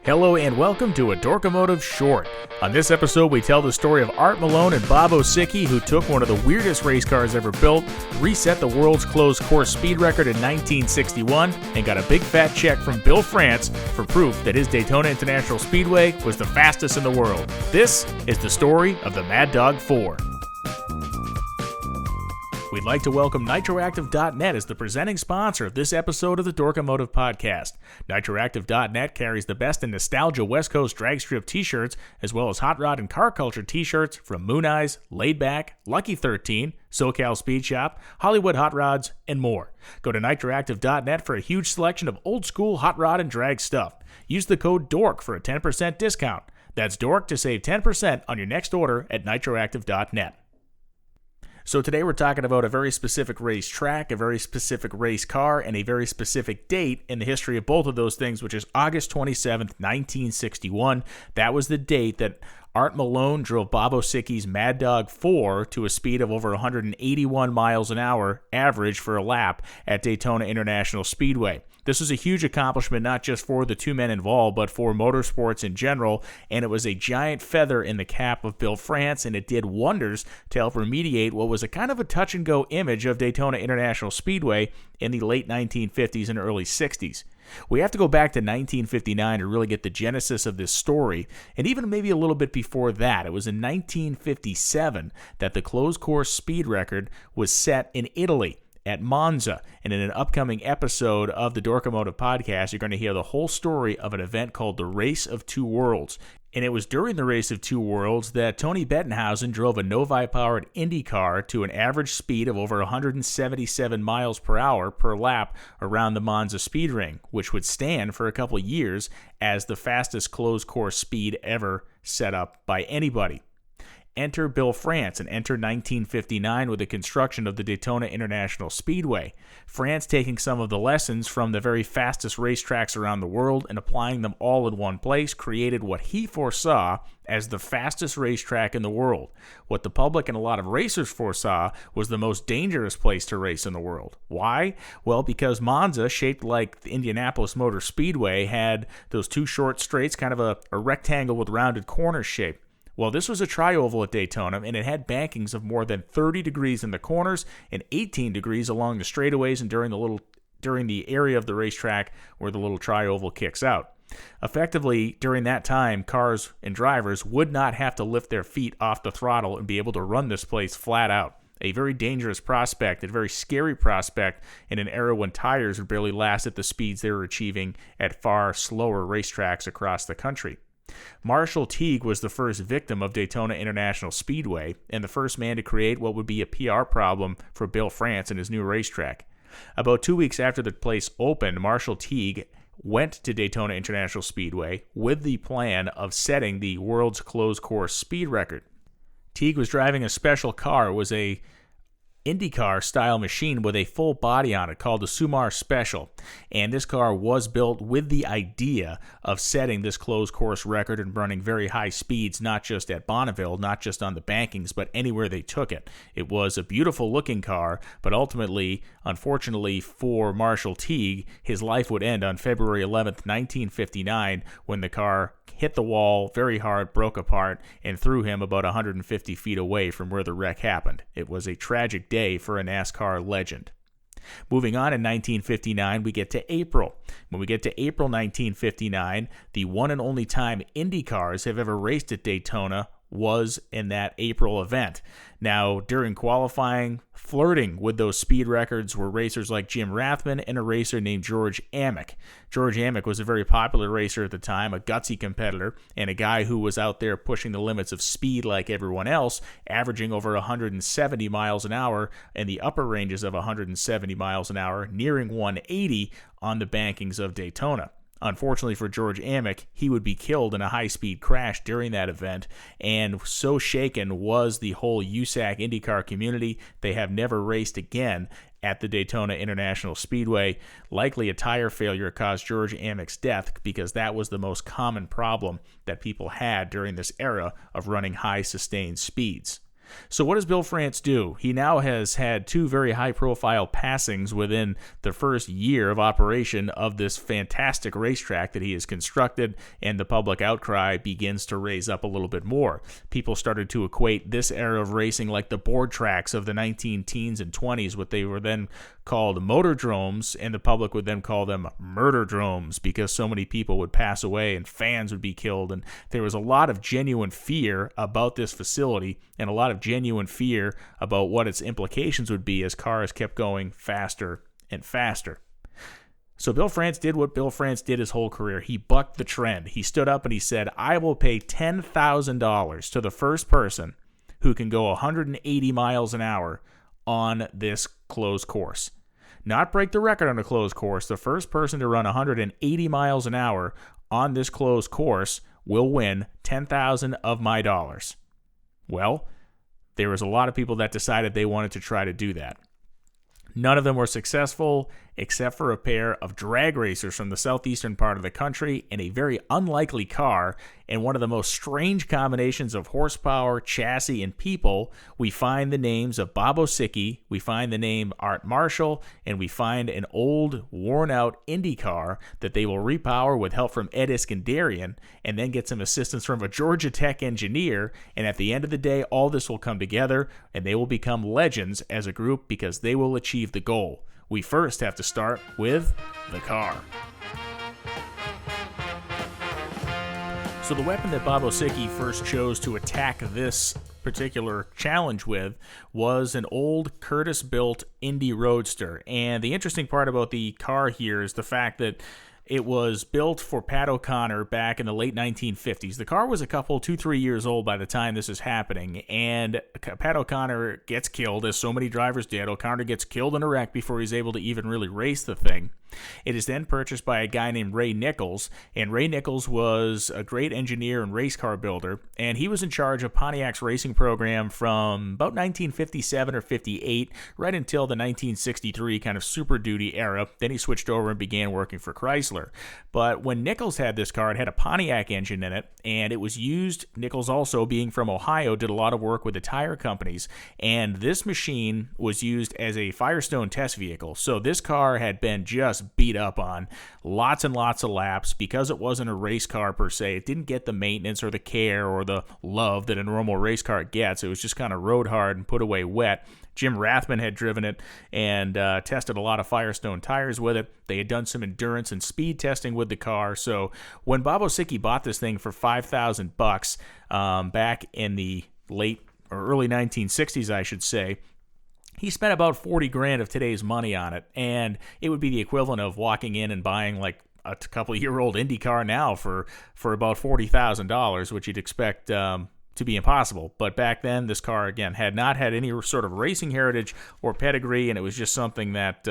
Hello and welcome to a Dorkomotive Short. On this episode, we tell the story of Art Malone and Bobo Sickie, who took one of the weirdest race cars ever built, reset the world's closed course speed record in 1961, and got a big fat check from Bill France for proof that his Daytona International Speedway was the fastest in the world. This is the story of the Mad Dog 4. We'd like to welcome Nitroactive.net as the presenting sponsor of this episode of the Dorkomotive Podcast. Nitroactive.net carries the best in nostalgia West Coast drag strip t-shirts, as well as hot rod and car culture t-shirts from Moon Eyes, Laid Back, Lucky 13, SoCal Speed Shop, Hollywood Hot Rods, and more. Go to Nitroactive.net for a huge selection of old school hot rod and drag stuff. Use the code DORK for a 10% discount. That's DORK to save 10% on your next order at Nitroactive.net. So today we're talking about a very specific race track, a very specific race car, and a very specific date in the history of both of those things, which is August 27th, 1961. That was the date that Art Malone drove Bobo Sickie's Mad Dog 4 to a speed of over 181 miles an hour average for a lap at Daytona International Speedway. This was a huge accomplishment not just for the two men involved, but for motorsports in general, and it was a giant feather in the cap of Bill France, and it did wonders to help remediate what was a kind of a touch-and-go image of Daytona International Speedway in the late 1950s and early 60s. We have to go back to 1959 to really get the genesis of this story, and even maybe a little bit before that. It was in 1957 that the closed course speed record was set in Italy at Monza, and in an upcoming episode of the Dorkomotive Podcast, you're going to hear the whole story of an event called the Race of Two Worlds. And it was during the Race of Two Worlds that Tony Bettenhausen drove a Novi-powered Indy car to an average speed of over 177 miles per hour per lap around the Monza speed ring, which would stand for a couple of years as the fastest closed course speed ever set up by anybody. Enter Bill France, and enter 1959 with the construction of the Daytona International Speedway. France taking some of the lessons from the very fastest racetracks around the world and applying them all in one place created what he foresaw as the fastest racetrack in the world. What the public and a lot of racers foresaw was the most dangerous place to race in the world. Why? Well, because Monza, shaped like the Indianapolis Motor Speedway, had those two short straights, kind of a rectangle with rounded corners shape. Well, this was a tri-oval at Daytona, and it had bankings of more than 30 degrees in the corners and 18 degrees along the straightaways and during the area of the racetrack where the little tri-oval kicks out. Effectively, during that time, cars and drivers would not have to lift their feet off the throttle and be able to run this place flat out. A very dangerous prospect, a very scary prospect in an era when tires would barely last at the speeds they were achieving at far slower racetracks across the country. Marshall Teague was the first victim of Daytona International Speedway and the first man to create what would be a PR problem for Bill France and his new racetrack. About 2 weeks after the place opened, Marshall Teague went to Daytona International Speedway with the plan of setting the world's closed course speed record. Teague was driving a special car. It was a IndyCar style machine with a full body on it called the Sumar Special, and this car was built with the idea of setting this closed course record and running very high speeds, not just at Bonneville, not just on the bankings, but anywhere they took it. It was a beautiful looking car, but ultimately, unfortunately for Marshall Teague, his life would end on February 11th, 1959, when the car hit the wall very hard, broke apart, and threw him about 150 feet away from where the wreck happened. It was a tragic day for a NASCAR legend. Moving on in 1959, we get to April. When we get to April 1959, the one and only time Indy cars have ever raced at Daytona was in that April event. Now, during qualifying, flirting with those speed records were racers like Jim Rathman and a racer named George Amick. George Amick was a very popular racer at the time, a gutsy competitor, and a guy who was out there pushing the limits of speed like everyone else, averaging over 170 miles an hour in the upper ranges of 170 miles an hour, nearing 180 on the bankings of Daytona. Unfortunately for George Amick, he would be killed in a high-speed crash during that event, and so shaken was the whole USAC IndyCar community, they have never raced again at the Daytona International Speedway. Likely a tire failure caused George Amick's death, because that was the most common problem that people had during this era of running high sustained speeds. So what does Bill France do? He now has had 2 very high-profile passings within the first year of operation of this fantastic racetrack that he has constructed, and the public outcry begins to raise up a little bit more. People started to equate this era of racing like the board tracks of the 19-teens and 20s, what they were then called motordromes, and the public would then call them murderdromes because so many people would pass away and fans would be killed, and there was a lot of genuine fear about this facility and a lot of genuine fear about what its implications would be as cars kept going faster and faster. So Bill France did what Bill France did his whole career. He bucked the trend. He stood up and he said, I will pay $10,000 to the first person who can go 180 miles an hour on this closed course. Not break the record on a closed course. The first person to run 180 miles an hour on this closed course will win $10,000 of my dollars. Well, there was a lot of people that decided they wanted to try to do that. None of them were successful, except for a pair of drag racers from the southeastern part of the country in a very unlikely car, and one of the most strange combinations of horsepower, chassis, and people. We find the names of Bobo Sickie, we find the name Art Marshall, and we find an old, worn-out Indy car that they will repower with help from Ed Iskendarian, and then get some assistance from a Georgia Tech engineer, and at the end of the day, all this will come together, and they will become legends as a group because they will achieve the goal. We first have to start with the car. So the weapon that Bobo Sickie first chose to attack this particular challenge with was an old Curtis-built Indy Roadster. And the interesting part about the car here is the fact that it was built for Pat O'Connor back in the late 1950s. The car was a couple, 2-3 years old by the time this is happening, and Pat O'Connor gets killed, as so many drivers did. O'Connor gets killed in a wreck before he's able to even really race the thing. It is then purchased by a guy named Ray Nichols, and Ray Nichols was a great engineer and race car builder, and he was in charge of Pontiac's racing program from about 1957 or 58, right until the 1963 kind of Super Duty era. Then he switched over and began working for Chrysler. But when Nichols had this car, it had a Pontiac engine in it, and it was used, Nichols also being from Ohio, did a lot of work with the tire companies, and this machine was used as a Firestone test vehicle. So this car had been just beat up on lots and lots of laps because it wasn't a race car per se. It didn't get the maintenance or the care or the love that a normal race car gets. It was just kind of rode hard and put away wet. Jim Rathman had driven it and tested a lot of Firestone tires with it. They had done some endurance and speed testing with the car. So when Bobo Sickie bought this thing for $5,000 back in the late or early 1960s, I should say, he spent about $40,000 of today's money on it, and it would be the equivalent of walking in and buying like a couple-year-old Indy car now for about $40,000, which you'd expect to be impossible. But back then, this car, again, had not had any sort of racing heritage or pedigree, and it was just something that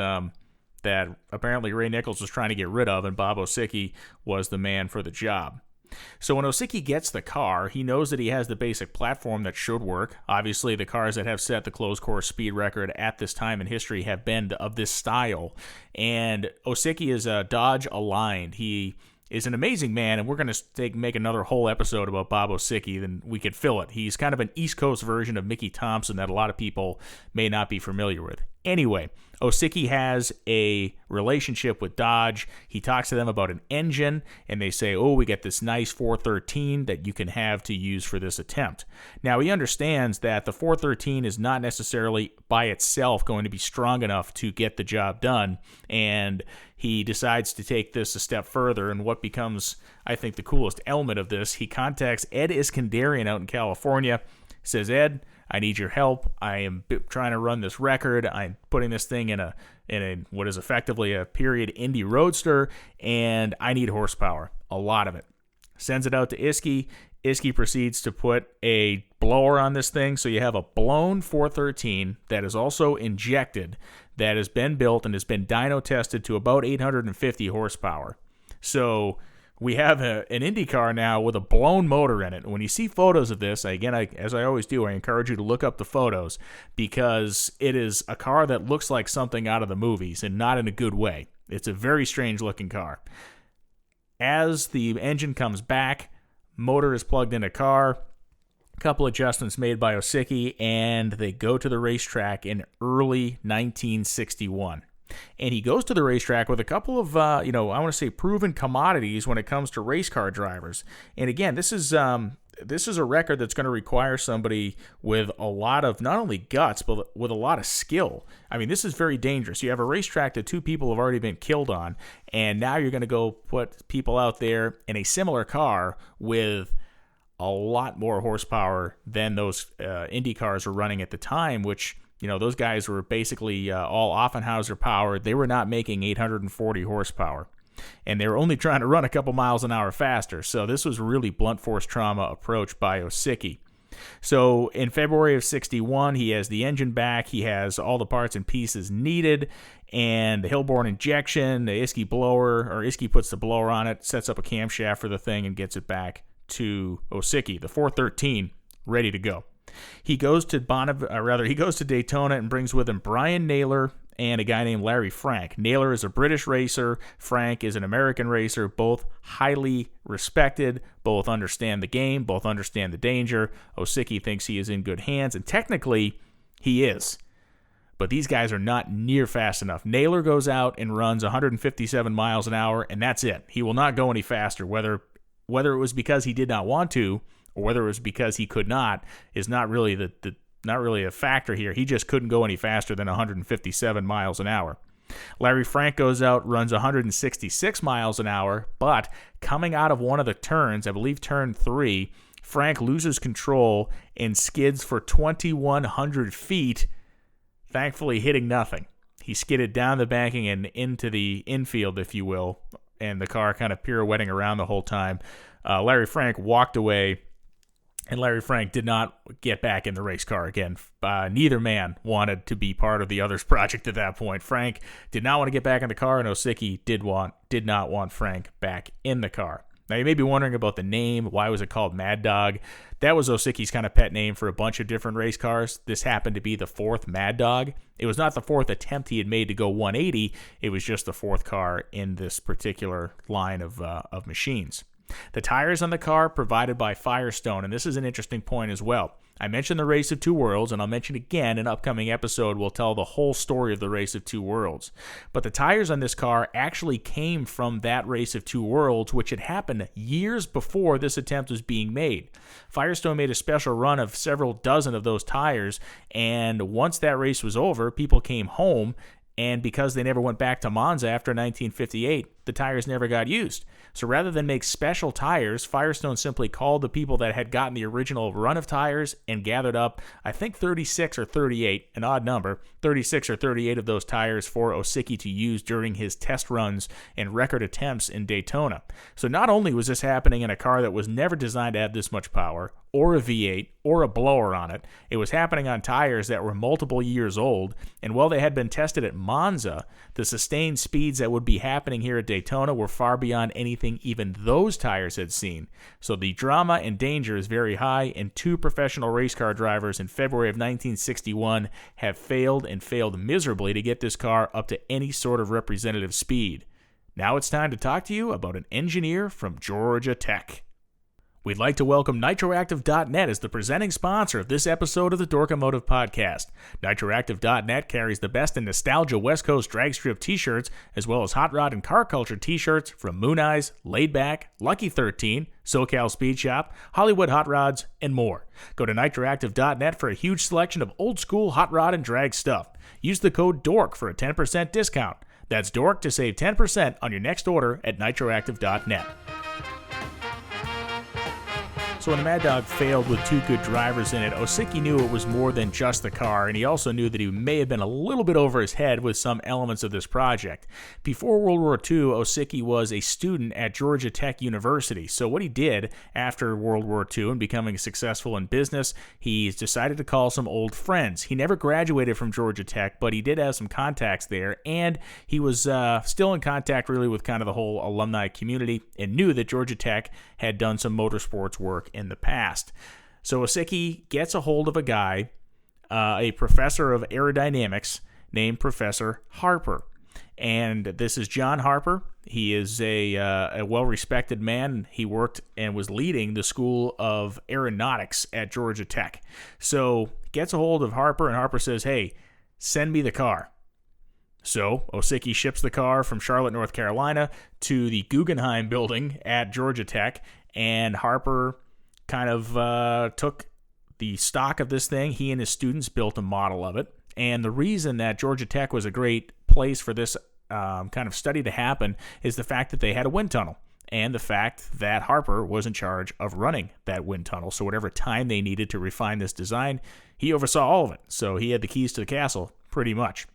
apparently Ray Nichols was trying to get rid of, and Bobo Sickie was the man for the job. So when Osiecki gets the car, he knows that he has the basic platform that should work. Obviously, the cars that have set the closed course speed record at this time in history have been of this style. And Osiecki is Dodge aligned. He is an amazing man, and we're going to make another whole episode about Bobo Sickie, then we could fill it. He's kind of an East Coast version of Mickey Thompson that a lot of people may not be familiar with. Anyway, Osiecki has a relationship with Dodge. He talks to them about an engine, and they say, oh, we get this nice 413 that you can have to use for this attempt. Now, he understands that the 413 is not necessarily by itself going to be strong enough to get the job done, and he decides to take this a step further, and what becomes, I think, the coolest element of this, he contacts Ed Iskendarian out in California, says, Ed, I need your help. I am trying to run this record. I'm putting this thing in a what is effectively a period Indy Roadster, and I need horsepower, a lot of it. Sends it out to Iskey. Iskey proceeds to put a blower on this thing, so you have a blown 413 that is also injected, that has been built and has been dyno tested to about 850 horsepower. So we have an Indy car now with a blown motor in it. When you see photos of this, again, as I always do, I encourage you to look up the photos because it is a car that looks like something out of the movies and not in a good way. It's a very strange looking car. As the engine comes back, motor is plugged in a car. couple adjustments made by Osiecki, and they go to the racetrack in early 1961. And he goes to the racetrack with a couple of, I want to say proven commodities when it comes to race car drivers. And again, this is a record that's going to require somebody with a lot of not only guts, but with a lot of skill. I mean, this is very dangerous. You have a racetrack that two people have already been killed on, and now you're going to go put people out there in a similar car with a lot more horsepower than those Indy cars were running at the time, which, those guys were basically all Offenhauser powered. They were not making 840 horsepower. And they were only trying to run a couple miles an hour faster. So this was really blunt force trauma approach by Osiecki. So in February of 61, he has the engine back. He has all the parts and pieces needed, and the Hilborn injection, the Iskey blower, or Iskey puts the blower on it, sets up a camshaft for the thing, and gets it back to Osiecki, the 413, ready to go. He goes to Daytona and brings with him Brian Naylor and a guy named Larry Frank. Naylor is a British racer. Frank is an American racer. Both highly respected. Both understand the game. Both understand the danger. Osiecki thinks he is in good hands, and technically he is. But these guys are not near fast enough. Naylor goes out and runs 157 miles an hour, and that's it. He will not go any faster. Whether it was because he did not want to, or whether it was because he could not, is not really not really a factor here. He just couldn't go any faster than 157 miles an hour. Larry Frank goes out, runs 166 miles an hour, but coming out of one of the turns, I believe turn 3, Frank loses control and skids for 2,100 feet, thankfully hitting nothing. He skidded down the banking and into the infield, if you will, and the car kind of pirouetting around the whole time. Larry Frank walked away, and Larry Frank did not get back in the race car again. Neither man wanted to be part of the other's project at that point. Frank did not want to get back in the car, and Osiecki did not want Frank back in the car. Now, you may be wondering about the name. Why was it called Mad Dog? That was Osiecki's kind of pet name for a bunch of different race cars. This happened to be the fourth Mad Dog. It was not the fourth attempt he had made to go 180. It was just the fourth car in this particular line of machines. The tires on the car provided by Firestone, and this is an interesting point as well. I mentioned the Race of Two Worlds, and I'll mention again an upcoming episode will tell the whole story of the Race of Two Worlds. But the tires on this car actually came from that Race of Two Worlds, which had happened years before this attempt was being made. Firestone made a special run of several dozen of those tires, and once that race was over, people came home, and because they never went back to Monza after 1958, the tires never got used. So rather than make special tires, Firestone simply called the people that had gotten the original run of tires and gathered up, I think 36 or 38, an odd number, 36 or 38 of those tires for Osiecki to use during his test runs and record attempts in Daytona. So not only was this happening in a car that was never designed to have this much power, or a V8, or a blower on it, it was happening on tires that were multiple years old, and while they had been tested at Monza, the sustained speeds that would be happening here at Daytona were far beyond anything even those tires had seen. So the drama and danger is very high, and two professional race car drivers in February of 1961 have failed and failed miserably to get this car up to any sort of representative speed. Now it's time to talk to you about an engineer from Georgia Tech. We'd like to welcome Nitroactive.net as the presenting sponsor of this episode of the Dorkomotive Podcast. Nitroactive.net carries the best in nostalgia West Coast drag strip t-shirts, as well as hot rod and car culture t-shirts from Moon Eyes, Laid Back, Lucky 13, SoCal Speed Shop, Hollywood Hot Rods, and more. Go to Nitroactive.net for a huge selection of old school hot rod and drag stuff. Use the code DORK for a 10% discount. That's DORK to save 10% on your next order at Nitroactive.net. So when the Mad Dog failed with two good drivers in it, Osiecki knew it was more than just the car, and he also knew that he may have been a little bit over his head with some elements of this project. Before World War II, Osiecki was a student at Georgia Tech University. So what he did after World War II and becoming successful in business, he decided to call some old friends. He never graduated from Georgia Tech, but he did have some contacts there, and he was still in contact really with kind of the whole alumni community and knew that Georgia Tech had done some motorsports work in the past. So Osiecki gets a hold of a guy, a professor of aerodynamics named Professor Harper. And this is John Harper. He is a well-respected man. He worked and was leading the School of Aeronautics at Georgia Tech. So gets a hold of Harper, and Harper says, hey, send me the car. So Osiecki ships the car from Charlotte, North Carolina to the Guggenheim building at Georgia Tech, and Harper kind of took the stock of this thing. He and his students built a model of it. And the reason that Georgia Tech was a great place for this kind of study to happen is the fact that they had a wind tunnel, and the fact that Harper was in charge of running that wind tunnel. So whatever time they needed to refine this design, he oversaw all of it. So he had the keys to the castle, pretty much.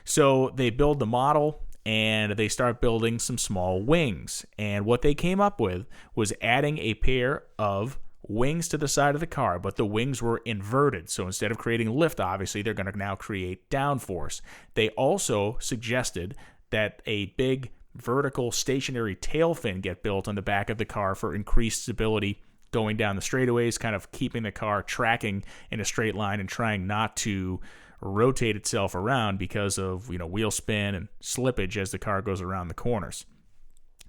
So they build the model, and they start building some small wings. And what they came up with was adding a pair of wings to the side of the car, but the wings were inverted. So instead of creating lift, obviously, they're going to now create downforce. They also suggested that a big vertical stationary tail fin get built on the back of the car for increased stability going down the straightaways, kind of keeping the car tracking in a straight line and trying not to rotate itself around because of wheel spin and slippage as the car goes around the corners.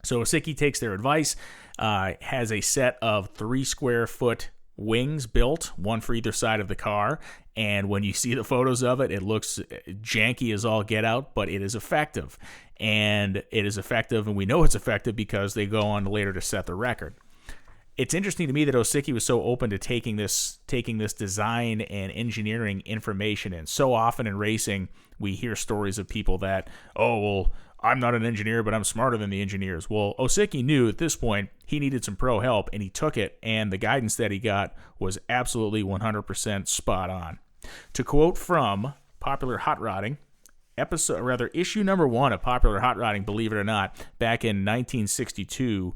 So Sickie takes their advice, has a set of 3 square foot wings built, one for either side of the car, and when you see the photos of it, it looks janky as all get out, but it is effective. And it is effective, and we know it's effective because they go on later to set the record. It's interesting to me that Osiecki was so open to taking this design and engineering information in. So often in racing, we hear stories of people that, oh, well, I'm not an engineer, but I'm smarter than the engineers. Well, Osiecki knew at this point he needed some pro help, and he took it, and the guidance that he got was absolutely 100% spot on. To quote from Popular Hot Rodding, issue number 1 of Popular Hot Rodding, believe it or not, back in 1962,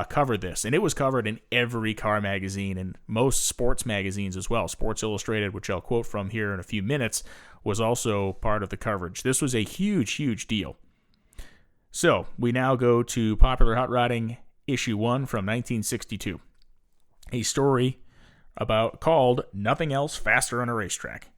covered this. And it was covered in every car magazine and most sports magazines as well. Sports Illustrated, which I'll quote from here in a few minutes, was also part of the coverage. This was a huge, huge deal. So we now go to Popular Hot Rodding, issue 1 from 1962. A story called Nothing Else Faster on a Racetrack.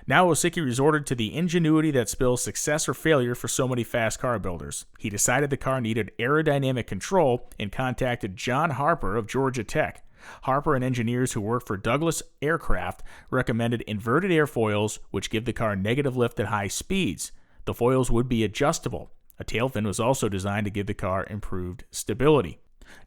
Now Osiecki resorted to the ingenuity that spells success or failure for so many fast car builders. He decided the car needed aerodynamic control and contacted John Harper of Georgia Tech. Harper and engineers who work for Douglas Aircraft recommended inverted airfoils, which give the car negative lift at high speeds. The foils would be adjustable. A tail fin was also designed to give the car improved stability.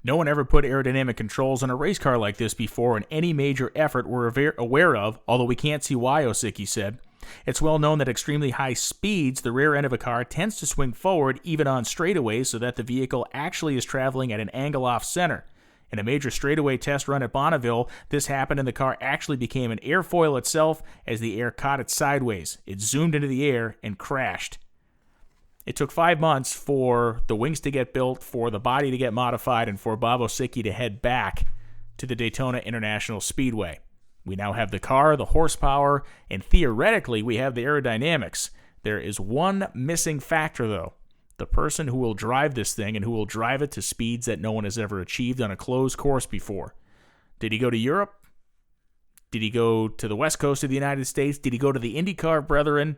No one ever put aerodynamic controls on a race car like this before in any major effort we're aware of, although we can't see why, Osiecki said. It's well known that at extremely high speeds, the rear end of a car tends to swing forward even on straightaways so that the vehicle actually is traveling at an angle off center. In a major straightaway test run at Bonneville, this happened and the car actually became an airfoil itself as the air caught it sideways. It zoomed into the air and crashed. It took 5 months for the wings to get built, for the body to get modified, and for Bob Osiecki to head back to the Daytona International Speedway. We now have the car, the horsepower, and theoretically we have the aerodynamics. There is one missing factor, though. The person who will drive this thing and who will drive it to speeds that no one has ever achieved on a closed course before. Did he go to Europe? Did he go to the west coast of the United States? Did he go to the IndyCar brethren?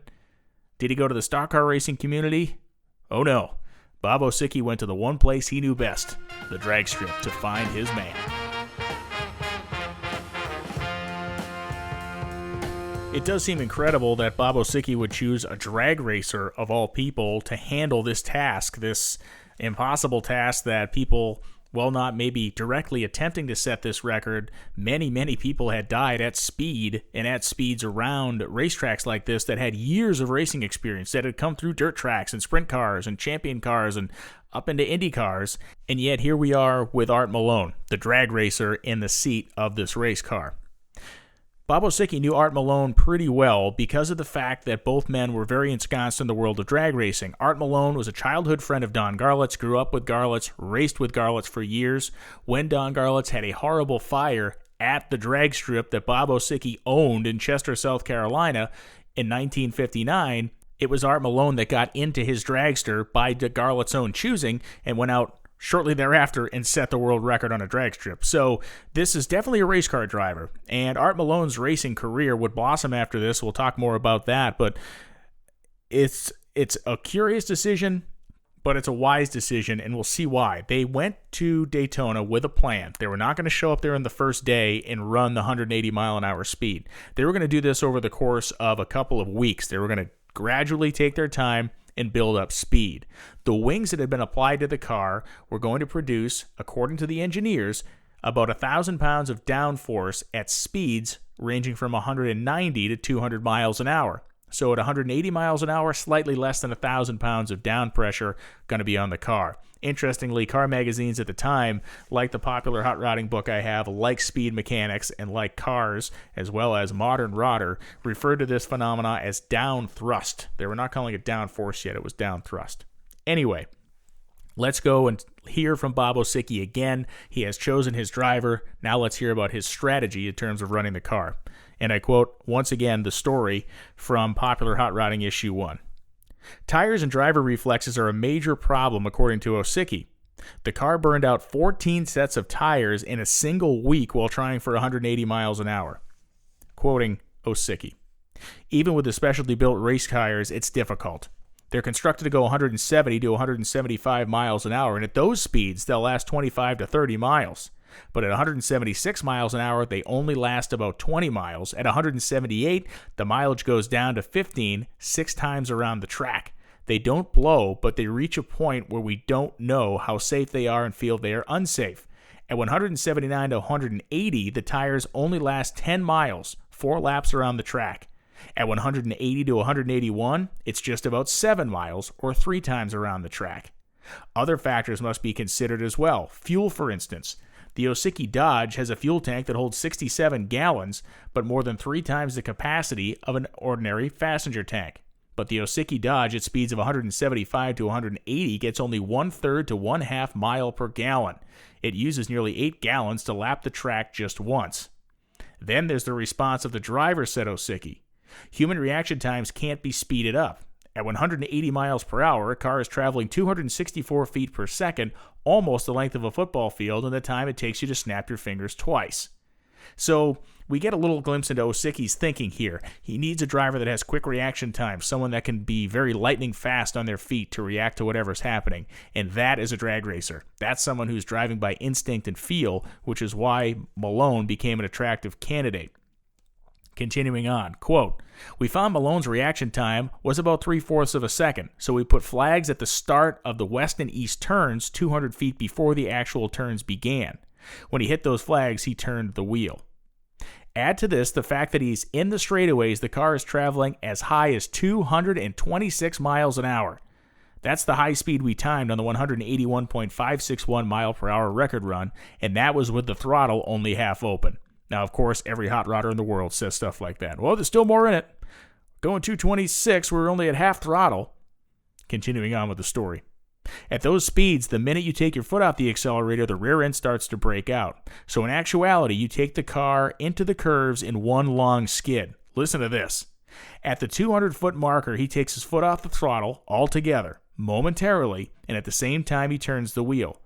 Did he go to the stock car racing community? Oh no. Bob Osiecki went to the one place he knew best, the drag strip, to find his man. It does seem incredible that Bob Osiecki would choose a drag racer of all people to handle this task, this impossible task that people, while not maybe directly attempting to set this record, many, many people had died at speed and at speeds around racetracks like this that had years of racing experience, that had come through dirt tracks and sprint cars and champion cars and up into Indy cars. And yet here we are with Art Malone, the drag racer in the seat of this race car. Bob Osiecki knew Art Malone pretty well because of the fact that both men were very ensconced in the world of drag racing. Art Malone was a childhood friend of Don Garlits, grew up with Garlits, raced with Garlits for years. When Don Garlits had a horrible fire at the drag strip that Bob Osiecki owned in Chester, South Carolina in 1959, it was Art Malone that got into his dragster by Garlits' own choosing and went out shortly thereafter and set the world record on a drag strip. So this is definitely a race car driver. And Art Malone's racing career would blossom after this. We'll talk more about that. But it's It's a curious decision, but it's a wise decision, and we'll see why. They went to Daytona with a plan. They were not going to show up there on the first day and run the 180 mile an hour speed. They were going to do this over the course of a couple of weeks. They were going to gradually take their time and build up speed. The wings that had been applied to the car were going to produce, according to the engineers, about 1,000 pounds of downforce at speeds ranging from 190 to 200 miles an hour. So at 180 miles an hour, slightly less than 1,000 pounds of down pressure going to be on the car. Interestingly, car magazines at the time, like the popular hot rodding book I have, like Speed Mechanics, and like Cars, as well as Modern Rodder, referred to this phenomena as down thrust. They were not calling it down force yet, it was down thrust. Anyway, let's go and hear from Bobo Sickie again. He has chosen his driver. Now let's hear about his strategy in terms of running the car. And I quote, once again, the story from Popular Hot Rodding Issue 1. Tires and driver reflexes are a major problem, according to Osiecki. The car burned out 14 sets of tires in a single week while trying for 180 miles an hour. Quoting Osiecki, even with the specialty built race tires, it's difficult. They're constructed to go 170 to 175 miles an hour, and at those speeds, they'll last 25 to 30 miles. But at 176 miles an hour, they only last about 20 miles. At 178, the mileage goes down to 15, 6 times around the track. They don't blow, but they reach a point where we don't know how safe they are and feel they are unsafe. At 179 to 180, the tires only last 10 miles, 4 laps around the track. At 180 to 181, it's just about 7 miles, or 3 times around the track. Other factors must be considered as well. Fuel, for instance. The Osiecki Dodge has a fuel tank that holds 67 gallons, but more than 3 times the capacity of an ordinary passenger tank. But the Osiecki Dodge at speeds of 175 to 180 gets only 1/3 to 1/2 mile per gallon. It uses nearly 8 gallons to lap the track just once. Then there's the response of the driver, said Osiecki. Human reaction times can't be speeded up. At 180 miles per hour, a car is traveling 264 feet per second, almost the length of a football field, in the time it takes you to snap your fingers twice. So we get a little glimpse into Osiecki's thinking here. He needs a driver that has quick reaction time, someone that can be very lightning fast on their feet to react to whatever's happening, and that is a drag racer. That's someone who's driving by instinct and feel, which is why Malone became an attractive candidate. Continuing on, quote, we found Malone's reaction time was about 3/4 of a second, so we put flags at the start of the west and east turns 200 feet before the actual turns began. When he hit those flags, he turned the wheel. Add to this the fact that he's in the straightaways, the car is traveling as high as 226 miles an hour. That's the high speed we timed on the 181.561 mile per hour record run, and that was with the throttle only half open. Now, of course, every hot rodder in the world says stuff like that. Well, there's still more in it. Going 226, we're only at half throttle. Continuing on with the story. At those speeds, the minute you take your foot off the accelerator, the rear end starts to break out. So in actuality, you take the car into the curves in one long skid. Listen to this. At the 200-foot marker, he takes his foot off the throttle altogether, momentarily, and at the same time he turns the wheel.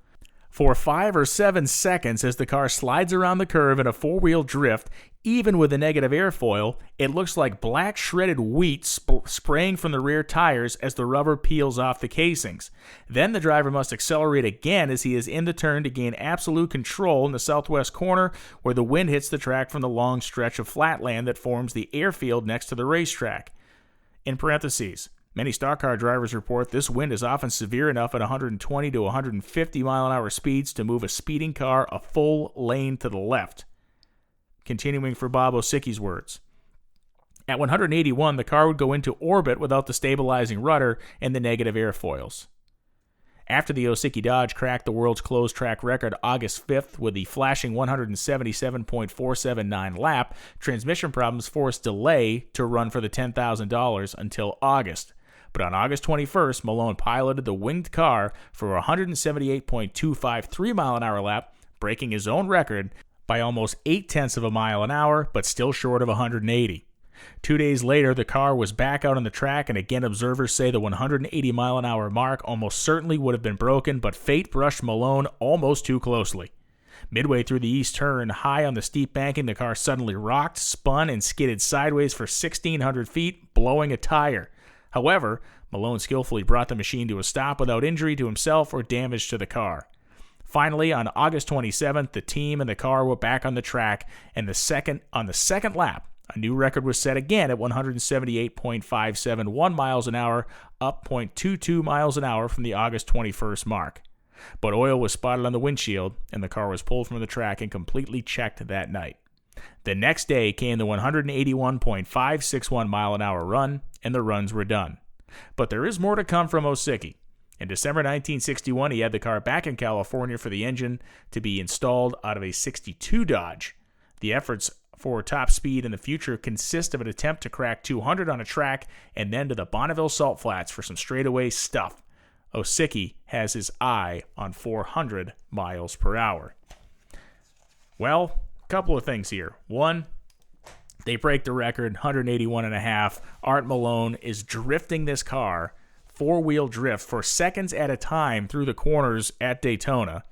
For 5 or 7 seconds as the car slides around the curve in a four-wheel drift, even with a negative airfoil, it looks like black shredded wheat spraying from the rear tires as the rubber peels off the casings. Then the driver must accelerate again as he is in the turn to gain absolute control in the southwest corner where the wind hits the track from the long stretch of flatland that forms the airfield next to the racetrack. In parentheses, many stock car drivers report this wind is often severe enough at 120 to 150 mile an hour speeds to move a speeding car a full lane to the left. Continuing for Bobo Sickie's words. At 181, the car would go into orbit without the stabilizing rudder and the negative airfoils. After the Osiecki Dodge cracked the world's closed track record August 5th with the flashing 177.479 lap, transmission problems forced delay to run for the $10,000 until August. But on August 21st, Malone piloted the winged car for a 178.253 mile an hour lap, breaking his own record by almost 0.8 of a mile an hour, but still short of 180. 2 days later, the car was back out on the track, and again observers say the 180 mile an hour mark almost certainly would have been broken, but fate brushed Malone almost too closely. Midway through the east turn, high on the steep banking, the car suddenly rocked, spun, and skidded sideways for 1,600 feet, blowing a tire. However, Malone skillfully brought the machine to a stop without injury to himself or damage to the car. Finally, on August 27th, the team and the car were back on the track, and on the second lap, a new record was set again at 178.571 miles an hour, up 0.22 miles an hour from the August 21st mark. But oil was spotted on the windshield, and the car was pulled from the track and completely checked that night. The next day came the 181.561 mile an hour run, and the runs were done. But there is more to come from Osiecki. In December 1961, he had the car back in California for the engine to be installed out of a 62 Dodge. The efforts for top speed in the future consist of an attempt to crack 200 on a track and then to the Bonneville Salt Flats for some straightaway stuff. Osiecki has his eye on 400 miles per hour. Well, a couple of things here. One, they break the record, 181.5. Art Malone is drifting this car, four-wheel drift, for seconds at a time through the corners at Daytona,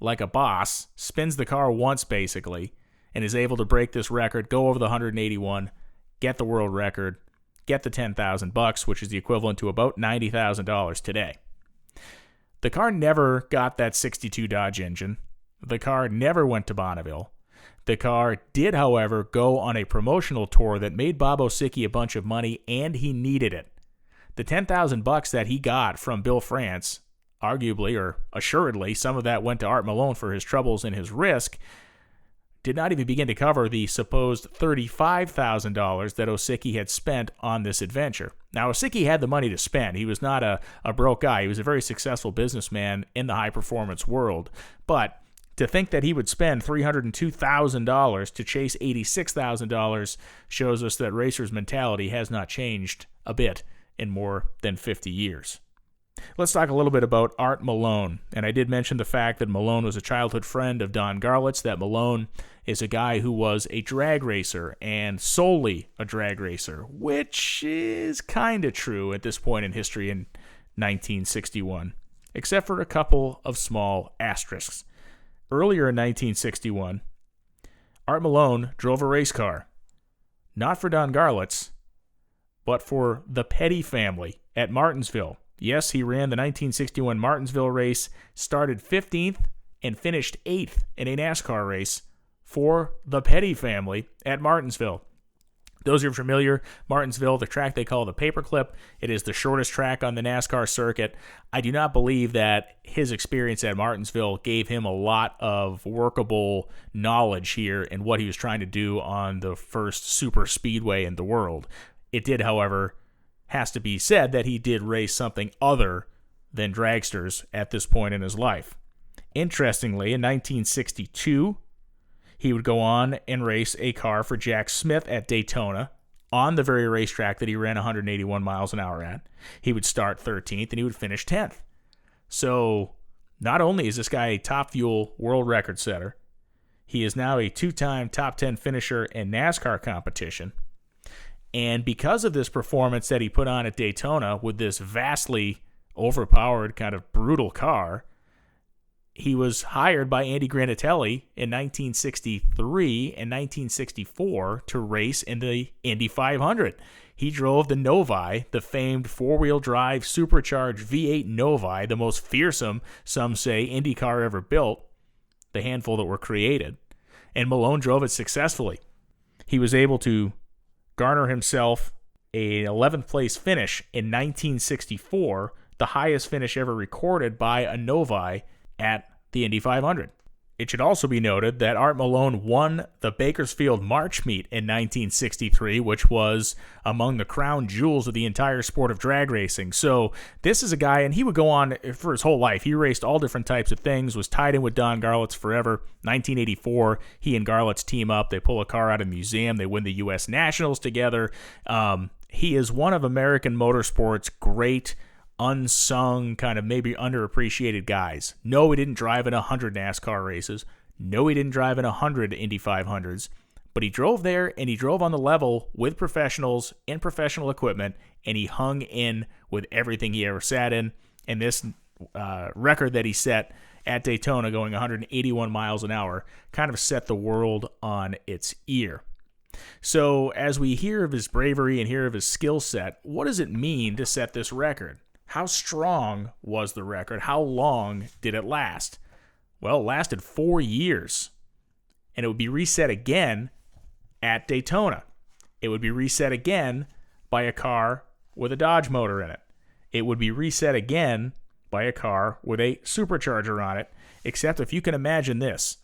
like a boss, spins the car once basically, and is able to break this record, go over the 181, get the world record, get the $10,000, which is the equivalent to about $90,000 today. The car never got that 62 Dodge engine. The car never went to Bonneville. The car did, however, go on a promotional tour that made Bobo Sickie a bunch of money, and he needed it. The $10,000 that he got from Bill France, arguably or assuredly, some of that went to Art Malone for his troubles and his risk, did not even begin to cover the supposed $35,000 that Osiecki had spent on this adventure. Now, Osiecki had the money to spend. He was not a broke guy. He was a very successful businessman in the high-performance world. But to think that he would spend $302,000 to chase $86,000 shows us that racers' mentality has not changed a bit in more than 50 years. Let's talk a little bit about Art Malone. And I did mention the fact that Malone was a childhood friend of Don Garlits, that Malone is a guy who was a drag racer and solely a drag racer, which is kind of true at this point in history in 1961, except for a couple of small asterisks. Earlier in 1961, Art Malone drove a race car, not for Don Garlits, but for the Petty family at Martinsville. Yes, he ran the 1961 Martinsville race, started 15th, and finished 8th in a NASCAR race for the Petty family at Martinsville. Those who are familiar, Martinsville, the track they call the Paperclip, it is the shortest track on the NASCAR circuit. I do not believe that his experience at Martinsville gave him a lot of workable knowledge here in what he was trying to do on the first super speedway in the world. It did, however, has to be said that he did race something other than dragsters at this point in his life. Interestingly, in 1962, he would go on and race a car for Jack Smith at Daytona on the very racetrack that he ran 181 miles an hour at. He would start 13th and he would finish 10th. So not only is this guy a top fuel world record setter, he is now a two-time top 10 finisher in NASCAR competition. And because of this performance that he put on at Daytona with this vastly overpowered, kind of brutal car, he was hired by Andy Granatelli in 1963 and 1964 to race in the Indy 500. He drove the Novi, the famed four-wheel drive supercharged V8 Novi, the most fearsome, some say, Indy car ever built, the handful that were created. And Malone drove it successfully. He was able to garner himself an 11th place finish in 1964, the highest finish ever recorded by a Novi at the Indy 500. It should also be noted that Art Malone won the Bakersfield March Meet in 1963, which was among the crown jewels of the entire sport of drag racing. So this is a guy, and he would go on for his whole life. He raced all different types of things, was tied in with Don Garlits forever. 1984, he and Garlits team up. They pull a car out of a museum. They win the U.S. Nationals together. He is one of American motorsport's great unsung, kind of maybe underappreciated guys. No, he didn't drive in 100 NASCAR races. No, he didn't drive in 100 Indy 500s. But he drove there, and he drove on the level with professionals in professional equipment, and he hung in with everything he ever sat in. And this record that he set at Daytona, going 181 miles an hour, kind of set the world on its ear. So as we hear of his bravery and hear of his skill set, what does it mean to set this record? How strong was the record? How long did it last? Well, it lasted 4 years, and it would be reset again at Daytona. It would be reset again by a car with a Dodge motor in it. It would be reset again by a car with a supercharger on it, except if you can imagine this.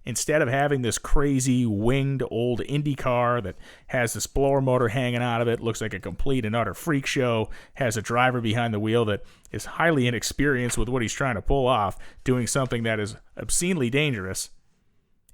Instead of having this crazy winged old Indy car that has this blower motor hanging out of it, looks like a complete and utter freak show, has a driver behind the wheel that is highly inexperienced with what he's trying to pull off, doing something that is obscenely dangerous.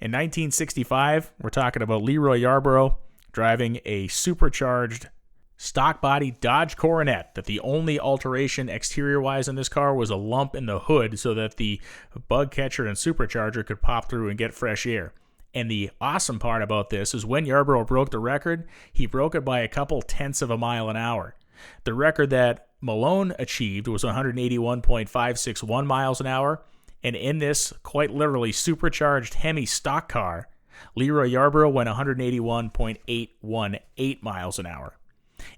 In 1965, we're talking about Leroy Yarborough driving a supercharged stock body Dodge Coronet, that the only alteration exterior-wise in this car was a lump in the hood so that the bug catcher and supercharger could pop through and get fresh air. And the awesome part about this is when Yarborough broke the record, he broke it by a couple tenths of a mile an hour. The record that Malone achieved was 181.561 miles an hour, and in this quite literally supercharged Hemi stock car, Leroy Yarborough went 181.818 miles an hour.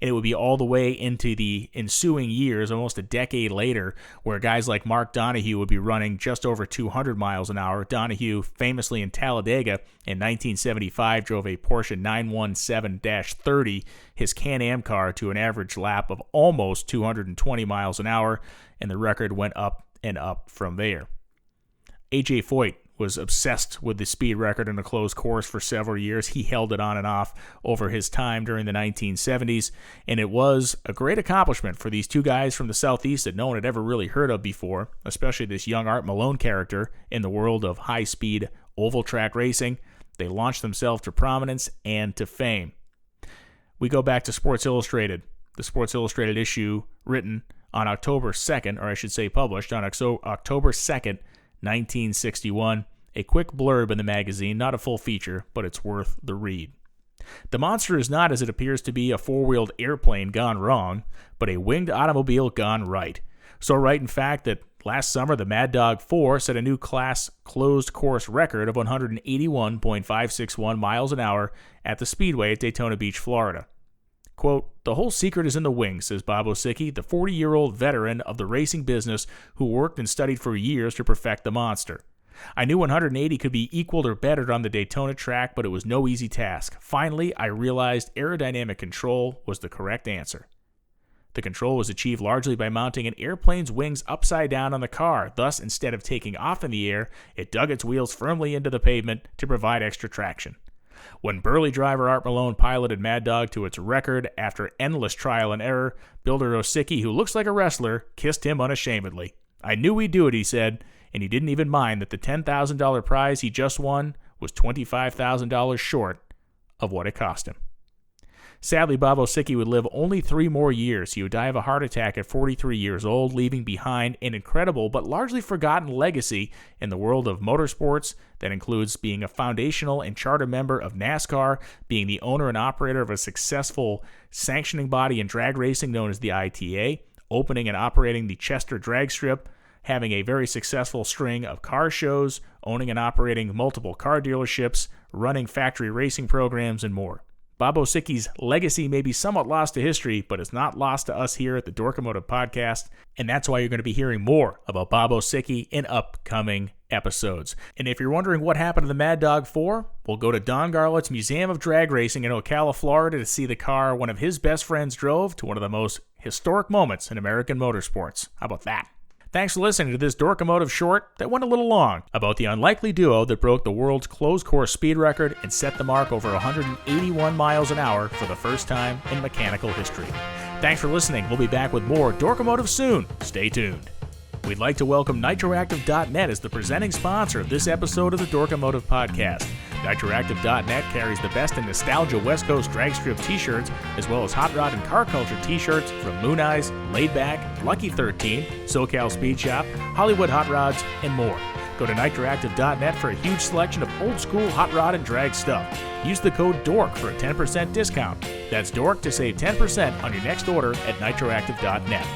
And it would be all the way into the ensuing years, almost a decade later, where guys like Mark Donohue would be running just over 200 miles an hour. Donohue, famously in Talladega in 1975, drove a Porsche 917-30, his Can-Am car, to an average lap of almost 220 miles an hour, and the record went up and up from there. A.J. Foyt was obsessed with the speed record in a closed course for several years. He held it on and off over his time during the 1970s, and it was a great accomplishment for these two guys from the Southeast that no one had ever really heard of before, especially this young Art Malone character in the world of high-speed oval track racing. They launched themselves to prominence and to fame. We go back to Sports Illustrated, the Sports Illustrated issue written on October 2nd, or I should say published on October 2nd, 1961, a quick blurb in the magazine, not a full feature, but it's worth the read. The monster is not, as it appears to be, a four-wheeled airplane gone wrong, but a winged automobile gone right. So right, in fact, that last summer the Mad Dog 4 set a new class closed course record of 181.561 miles an hour at the Speedway at Daytona Beach, Florida. Quote, "The whole secret is in the wings," says Bobo Sickie, the 40-year-old veteran of the racing business who worked and studied for years to perfect the monster. "I knew 180 could be equaled or bettered on the Daytona track, but it was no easy task. Finally, I realized aerodynamic control was the correct answer. The control was achieved largely by mounting an airplane's wings upside down on the car. Thus, instead of taking off in the air, it dug its wheels firmly into the pavement to provide extra traction. When burly driver Art Malone piloted Mad Dog to its record after endless trial and error, builder Osiecki, who looks like a wrestler, kissed him unashamedly. I knew we'd do it," he said, and he didn't even mind that the $10,000 prize he just won was $25,000 short of what it cost him. Sadly, Bobo Sickie would live only 3 more years. He would die of a heart attack at 43 years old, leaving behind an incredible but largely forgotten legacy in the world of motorsports that includes being a foundational and charter member of NASCAR, being the owner and operator of a successful sanctioning body in drag racing known as the ITA, opening and operating the Chester drag strip, having a very successful string of car shows, owning and operating multiple car dealerships, running factory racing programs, and more. Bobo Sickie's legacy may be somewhat lost to history, but it's not lost to us here at the Dorkomotive Podcast, and that's why you're going to be hearing more about Bobo Sickie in upcoming episodes. And if you're wondering what happened to the Mad Dog 4, we'll go to Don Garlits' Museum of Drag Racing in Ocala, Florida to see the car one of his best friends drove to one of the most historic moments in American motorsports. How about that? Thanks for listening to this Dorkomotive short that went a little long about the unlikely duo that broke the world's closed course speed record and set the mark over 181 miles an hour for the first time in mechanical history. Thanks for listening. We'll be back with more Dorkomotive soon. Stay tuned. We'd like to welcome Nitroactive.net as the presenting sponsor of this episode of the Dorkomotive Podcast. Nitroactive.net carries the best in nostalgia West Coast drag strip t-shirts, as well as hot rod and car culture t-shirts from Moon Eyes, Laid Back, Lucky 13, SoCal Speed Shop, Hollywood Hot Rods, and more. Go to Nitroactive.net for a huge selection of old school hot rod and drag stuff. Use the code DORK for a 10% discount. That's DORK to save 10% on your next order at Nitroactive.net.